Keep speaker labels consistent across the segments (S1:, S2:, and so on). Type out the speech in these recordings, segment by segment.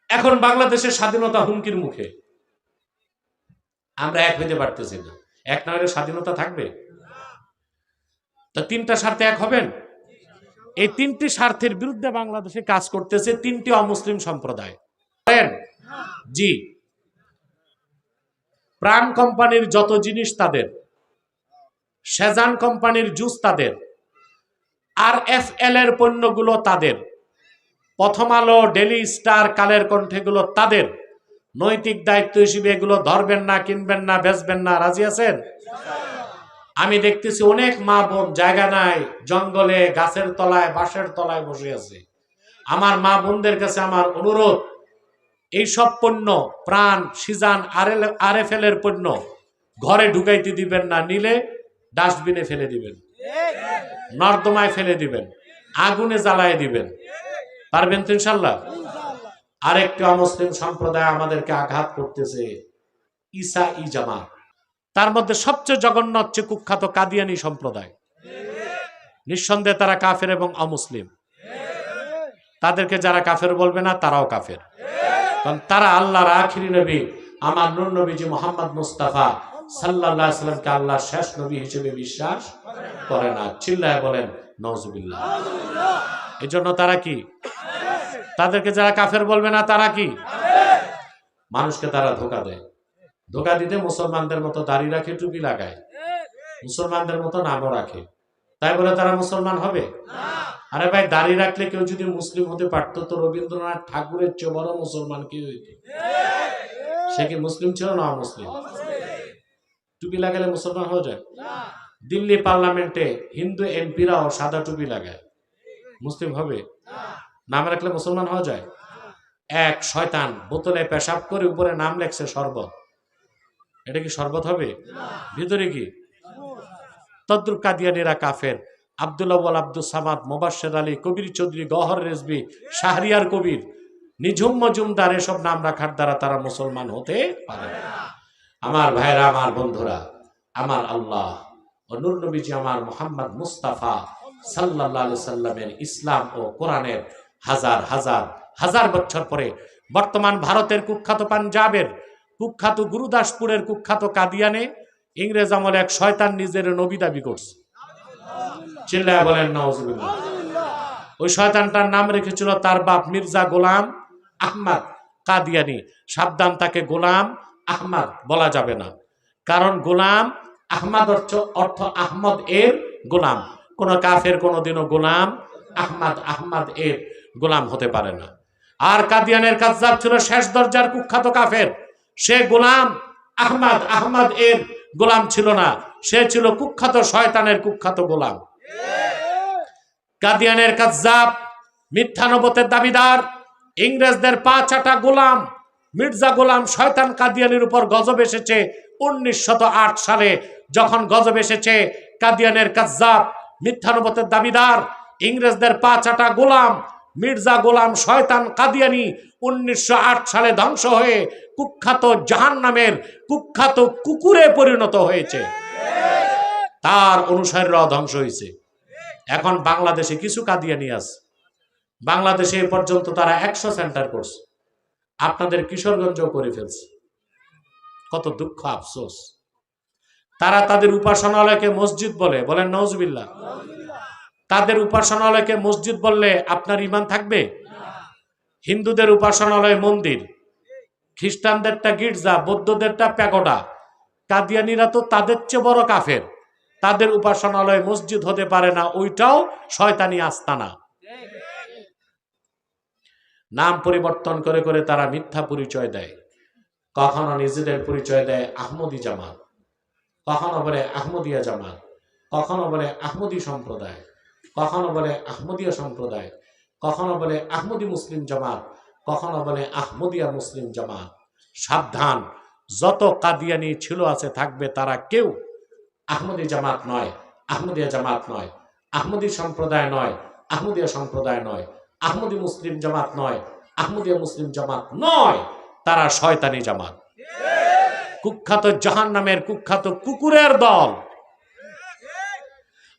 S1: এখন বাংলাদেশের স্বাধীনতা হুমকির মুখে, আমরা এক হইতে পারতেছি না। এক না হলে স্বাধীনতা থাকবে? তো তিনটা স্বার্থে এক হবেন? এই তিনটি স্বার্থের বিরুদ্ধে বাংলাদেশে কাজ করতেছে তিনটি অমুসলিম সম্প্রদায়। জি, প্রাণ কোম্পানির যত জিনিস তাদের, সেজান কোম্পানির জুস তাদের, আর এফএল এর পণ্যগুলো তাদের, প্রথম আলো, ডেলি স্টার, কালের কণ্ঠেগুলো তাদের। নৈতিক দায়িত্ব হিসেবে এগুলো ধরবেন না, কিনবেন না, বেচবেন না। রাজি আছেন? আমি দেখতেছি অনেক মা বোন জায়গা নাই, জঙ্গলে গাছের তলায়, বাঁশের তলায় বসে আছে। আমার মা বোনদের কাছে আমার অনুরোধ, এইসব পণ্য, প্রাণ, সিজান, আরএফএল এর পণ্য ঘরে ঢুকাইতে দিবেন না। নিলে ডাস্টবিনে ফেলে দিবেন, নর্দমায় ফেলে দিবেন, আগুনে জ্বালায় দিবেন। পারবেন তো ইনশাল্লাহ? আরেকটি অমুসলিম সম্প্রদায় আমাদেরকে আঘাত করতেছে, ঈসা ই জামাত। তার মধ্যে সবচেয়ে জঘন্য হচ্ছে কুখ্যাত কাদিয়ানি সম্প্রদায়। নিঃসন্দেহে তারা কাফের এবং অমুসলিম। তাদেরকে যারা কাফের বলবে না, তারাও কাফের। কারণ তারা আল্লাহর আখিরি নবী আমার নূর নবীজি মোহাম্মদ মুস্তাফা সাল্লাল্লাহু আলাইহি ওয়াসাল্লামকে আল্লাহর শেষ নবী হিসেবে বিশ্বাস করে না। চিল্লায় বলেন নাউজুবিল্লাহ। এজন্য তারা কি? তাদেরকে যারা কাফের বলবে না, তারা কি? মানুষকে তারা ধোঁকা দেয়। ধোঁকা দিতে মুসলমানদের মতো দাড়ি রাখে, টুপি লাগায়, মুসলমানদের মতো নামও রাখে। তাই বলে তারা মুসলমান হবে? আরে ভাই, দাড়ি রাখলে কেউ যদি মুসলিম হতে পারতো তো রবীন্দ্রনাথ ঠাকুরের চেয়ে বড় মুসলমান কি হইত? সে কি মুসলিম ছিল না অমুসলিম? টুপি লাগালে মুসলমান হয়ে যায়? দিল্লি পার্লামেন্টে হিন্দু এমপিরাও সাদা টুপি লাগায়, মুসলিম হবে? নাম রাখলে মুসলমান হওয়া যায়? এক শয়তান বোতলে পেশাব করে উপরে নাম লেখছে শরবত, এটা কি শরবত হবে? ভিতরে কি? তদ্রুপ কাদিয়ানীরা কাফের। আব্দুল্লাহ ওয়াল আব্দুল সামাদ, মোবাশ্বের আলী, কবির চৌধুরী, গহর রেজবি, শাহরিয়ার কবির, নিঝুম মজুমদার, এসব নাম রাখার দ্বারা তারা মুসলমান হতে পারে না। আমার ভাইরা, আমার বন্ধুরা, আমার আল্লাহ ও নূর নবীজি আমার মুহাম্মদ মুস্তাফা সাল্লাল্লাহু আলাইহি সাল্লামের ইসলাম ও কোরআনের হাজার হাজার হাজার বছর পরে বর্তমান ভারতের কুখ্যাত পাঞ্জাবের কুখ্যাত গুরুদাসপুরের কুখ্যাত কাদিয়ানে ইংরেজ আমলে এক শয়তান নিজের নবী দাবি করছে। চিল্লায় বলেন নাউজুবিল্লাহ। ওই শয়তানটার নাম রেখেছিল তার বাপ মির্জা গোলাম আহমদ কাদিয়ানি। সাবধান, তাকে গোলাম আহমদ বলা যাবে না, কারণ গোলাম আহমদ অর্থ আহমদ এর গোলাম। কোন কাফের কোনদিনও গোলাম আহমদ এর গোলাম হতে পারে না। আর কাদিয়ানের কাযযাব ছিল শেষ দরজার কুখ্যাত কাফের। সে গোলাম আহমদ এর গোলাম ছিল না, সে ছিল কুখ্যাত শয়তানের কুখ্যাত গোলাম। কাদিয়ানের কাযযাব, মিথ্যা নবুয়তের দাবিদার, ইংরেজদের পা চাটা গোলাম মির্জা গোলাম শয়তান কাদিয়ানির উপর গজব এসেছে 1908 সালে। যখন গজব এসেছে, কাদিয়ানের কাযযাব, মিথ্যা নবুয়তের দাবিদার, ইংরেজদের পা চাটা গোলাম মির্জা গোলাম শয়তান কাদিয়ানি 1908 সালে ধ্বংস হয়ে কুখ্যাত জাহান্নামের কুখ্যাত কুকুরে পরিণত হয়েছে। তার অনুসারীরাও ধ্বংস হয়েছে। এখন বাংলাদেশে কিছু কাদিয়ানি আছে, বাংলাদেশে এ পর্যন্ত তারা 100 সেন্টার করছে, আপনাদের কিশোরগঞ্জও করে ফেলছে। কত দুঃখ, আফসোস। তারা তাদের উপাসনালয়কে মসজিদ বলে, বলেন নাউজুবিল্লাহ। তাদের উপাসনালয়কে মসজিদ বললে আপনার ঈমান থাকবে? হিন্দুদের উপাসনালয় মন্দির, খ্রিস্টানদেরটা গির্জা, বৌদ্ধদেরটা প্যাগোডা। কাদিয়ানিরা তো তাদের চেয়ে বড় কাফের। তাদের উপাসনালয় মসজিদ হতে পারে না, ওইটাও শয়তানি আস্তানা। নাম পরিবর্তন করে করে তারা মিথ্যা পরিচয় দেয়। কখনো নিজেদের পরিচয় দেয় আহমদি জামাত, কখনো বলে আহমদিয়া জামাত, কখনো বলে আহমদি সম্প্রদায়, কখনো বলে আহমদিয়া সম্প্রদায়, কখনো বলে আহমদি মুসলিম জামাত, কখনো বলে আহমদিয়া মুসলিম জামাত। সাবধান, যত কাদিয়ানি ছিল আছে থাকবে, তারা কেউ আহমদি জামাত নয়, আহমদিয়া জামাত নয়, আহমদি সম্প্রদায় নয়, আহমদিয়া সম্প্রদায় নয়, আহমদি মুসলিম জামাত নয়, আহমদিয়া মুসলিম জামাত নয়। তারা শয়তানি জামাত, কুখ্যাত জাহান্নামের কুখ্যাত কুকুরের দল।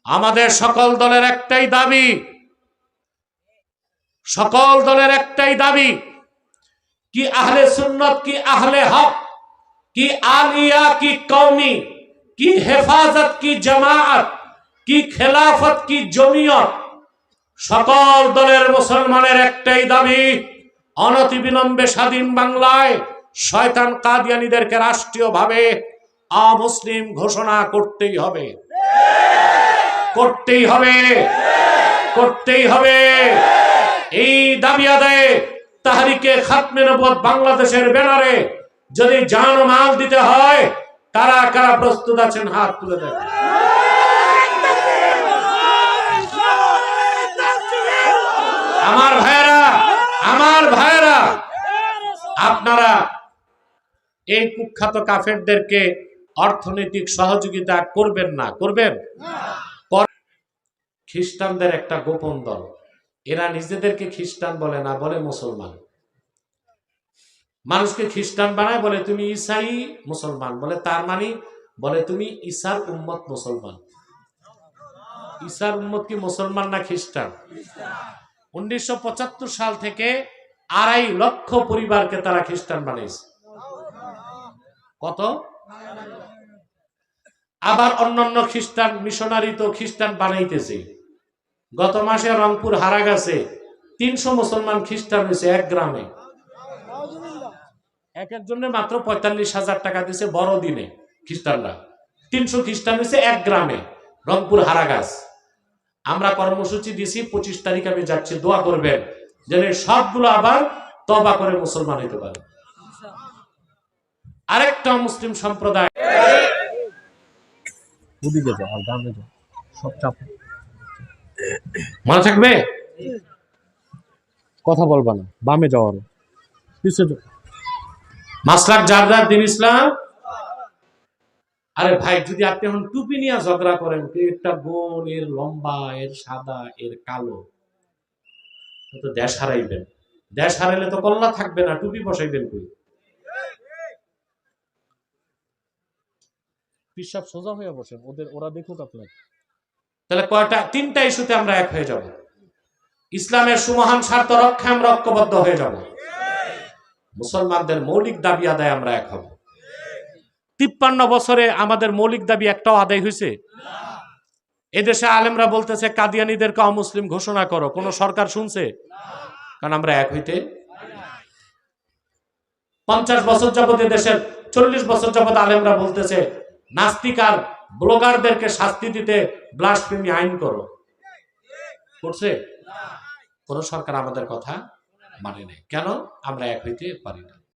S1: আমাদের সকল দলের একটাই দাবি, সকল দলের একটাই দাবি, কি আহলে সুন্নত, কি আহলে হক, কি আলিয়া, কি কওমি, কি হেফাজত, কি জামায়াত, কি খেলাফত, কি জমিয়ত, সকল দলের মুসলমানের একটাই দাবি, অনতিবিলম্বে স্বাধীন বাংলায় শয়তান কাদিয়ানীদেরকে রাষ্ট্রীয়ভাবে অমুসলিম ঘোষণা করতেই হবে, করতেই হবে, করতেই হবে। এই দাবি আদায়ে তাহরিকে খাতমে নবুয়ত বাংলাদেশের ব্যানারে যদি জান ও মাল দিতে হয়, কারা কারা প্রস্তুত আছেন হাত তুলে দেন। আমার ভাইরা, আমার ভাইরা, আপনারা এই কুখ্যাত কাফেরদেরকে অর্থনৈতিক সহযোগিতা করবেন না, করবেন। খ্রিস্টানদের একটা গোপন দল, এরা নিজেদেরকে খ্রিস্টান বলে না, বলে মুসলমান। মানুষকে খ্রিস্টান বানায়, বলে তুমি ঈসাই মুসলমান, বলে তার মানে বলে তুমি ঈসার উম্মত মুসলমান। ঈসার উম্মত কি মুসলমান না খ্রিস্টান? 1975 সাল থেকে 2.5 লক্ষ পরিবারকে তারা খ্রিস্টান বানিয়েছে। কত? আবার অন্যান্য খ্রিস্টান মিশনারি তো খ্রিস্টান বানাইতেছে। গত মাসে রংপুর হারাগাছে 300 মুসলমান খ্রিস্টান হয়েছে এক গ্রামে। এক একজনের মাত্র 45,000 টাকা দিয়েছে বড় দিনে খ্রিস্টানরা। 300 খ্রিস্টান হয়েছে এক গ্রামে, রংপুর হারাগাছ। আমরা কর্মসূচি দিছি 25 তারিখ আমি যাচ্ছি, দোয়া করবেন যেন সবগুলো আবার তওবা করে মুসলমান হতে পারে। আরেকটা মুসলিম সম্প্রদায় মনে থাকবে, কথা বলবা না, বামে যাওয়ার মাসলাক জারদার দিন ইসলাম। আরে ভাই, যদি আপনি এখন টুপি নিয়ে ঝগড়া করেন, একটা গোল, এর লম্বা, এর সাদা, এর কালো, তো দেশ হারাইবেন। দেশ হারাইলে তো কল্লা থাকবে না, টুপি বসাইবেন কই? পিসাব সোজা হয়ে বসেন, ওরা দেখুক আপনার। তাহলে কয়টা? 3টা ইস্যুতে আমরা এক হয়ে যাব। ইসলামের সুমহান স্বার্থ রক্ষায় আমরা ঐক্যবদ্ধ হয়ে যাব। মুসলমানদের মৌলিক দাবি আদায় আমরা এক হব। 53 বছরে আমাদের মৌলিক দাবি একটাও আদায় হয়েছে? এদেশে আলেমরা বলতেছে কাদিয়ানীদেরকে অমুসলিম ঘোষণা করো, কোন সরকার শুনছে? কারণ আমরা এক হইতে 50 বছর যাবত, দেশের 40 বছর যাবত আলেমরা বলতেছে নাস্তিক আর ব্লগারদেরকে শাস্তি দিতে ব্লাসফেমি আইন করো, করছে? কোন সরকার আমাদের কথা মানে নাই। কেন? আমরা এক হইতে পারি না।